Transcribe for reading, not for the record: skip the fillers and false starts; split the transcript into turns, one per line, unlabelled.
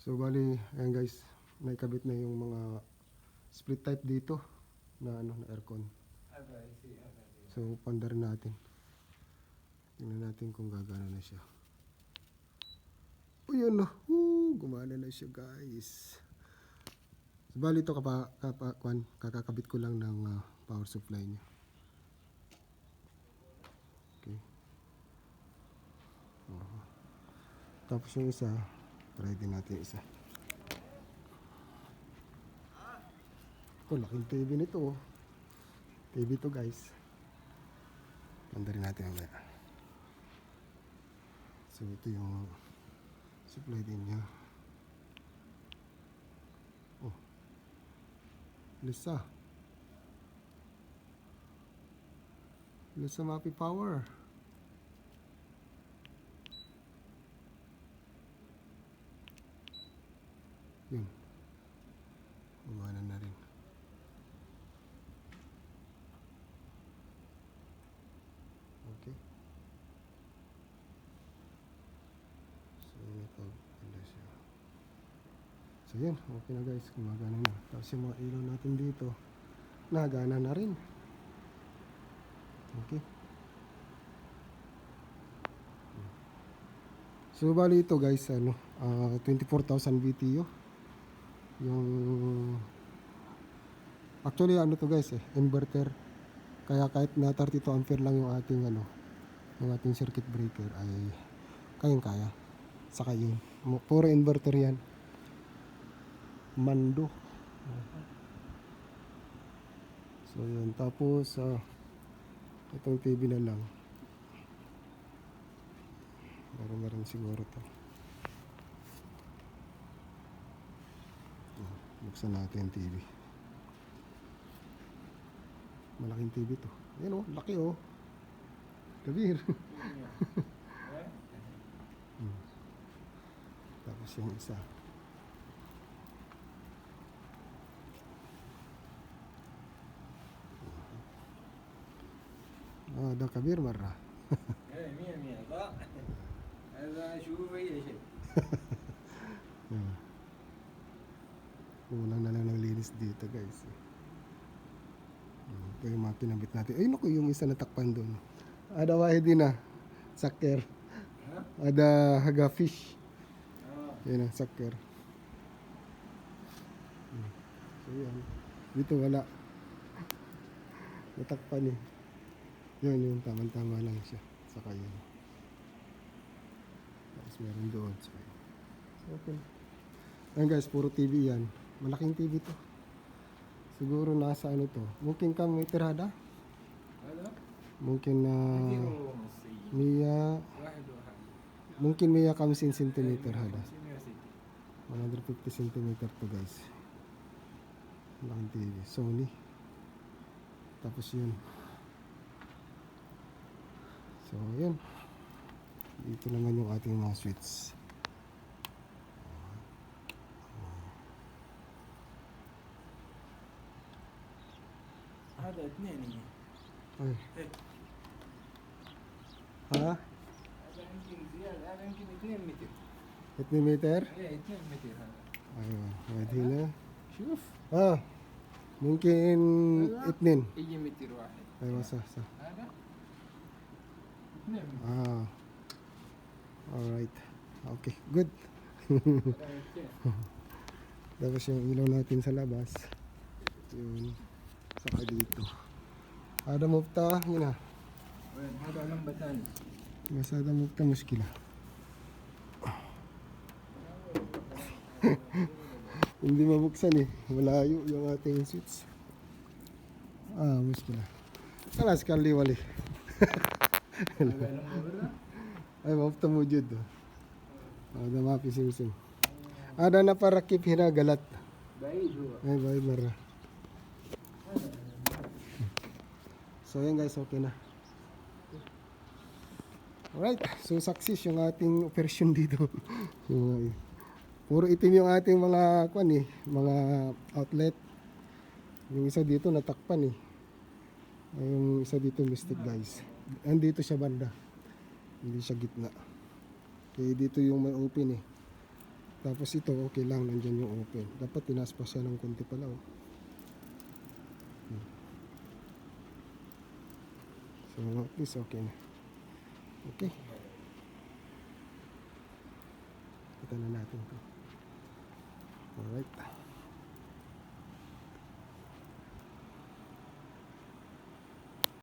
So bali, ayan guys, naikabit na yung mga split type dito na ano, na aircon. So pandar natin. Tingnan natin kung gagana na siya. Uy, ano, gumana na siya guys. So bali ito kakakabit ko lang ng power supply niya. Okay. Tapos yung isa, try din natin yung isa. Laking TV nito. TV to guys. Pandarin natin mamaya. So ito yung supply din niya. Lisa Mapi Power. Yun. Umana na rin. Okay. So ito siya. So yan, okay na guys, gumagana na. Tapos yung mga ilaw natin dito, nagana na rin. Okay. So bali ito guys, 24,000 BTU. Yung actually ano to guys, inverter. Kaya kahit na 32 ampere lang yung ating yung ating circuit breaker ay kayang-kaya. Saka yun, puro inverter yan. Mando. So yun, tapos itong TV na lang. Meron na rin siguro to. Buksan natin yung TV. Malaking TV to. Ayan laki Kabir. Tapos yung isa. ده كبير مرة.
مية مية لا هذا شوف أي شيء.
Kulang na lang ng linis dito guys. Ito yung mga kinabit natin. Ay naku, yung isa natakpan doon. Ada wahid na saker. Ada haga fish. Yan ang saker. So yan. Dito wala. Natakpan Yun yung tamang-tama lang siya. Saka yun. Tapos meron doon. So okay. Ayan guys, puro TV yan. Malaking TV to. Siguro nasa to. Mungkin kam meter hada? Mungkin Mia. Mungkin Mia 50 cm hada. 150 cm to guys. Malaking TV. Sony. Tapos yun. So yun. Dito naman yung ating mga switch.
هذا اثنين هي.
Ay.
هذا
Ha?
يمكن زيادة هذا يمكن 2 متر.
2 meter?
ايه 2 متر هذا.
ايوه هنا.
شوف.
ممكن 2.
يجي متر واحد.
ايوه صح.
هذا 2 متر.
Alright. Okay, good. Tapos yung ilaw natin sa labas. Yun. Saka dito. Ada mufta, yun na.
هذا لمبة ثانية.
Mas ada mufta muskila. Hindi mabuksan Malayo yung ating switch. Muskila. Kalas kali wali. Ay, mufta mujud. Ada mapi sing. Ada na para kip hina galat.
بعيد هو.
Ay, bayad mara. So yan guys, okay na. Alright, so success yung ating operasyon dito. Puro itim yung ating mga mga outlet. Yung isa dito natakpan yung isa dito mistake guys. Andito siya banda. Hindi siya gitna. Kaya dito yung may open Tapos ito, okay lang, nandyan yung open. Dapat tinaas pa siya ng konti pala, oh. So, at least okay na. Okay. Kita na natin ito. Alright.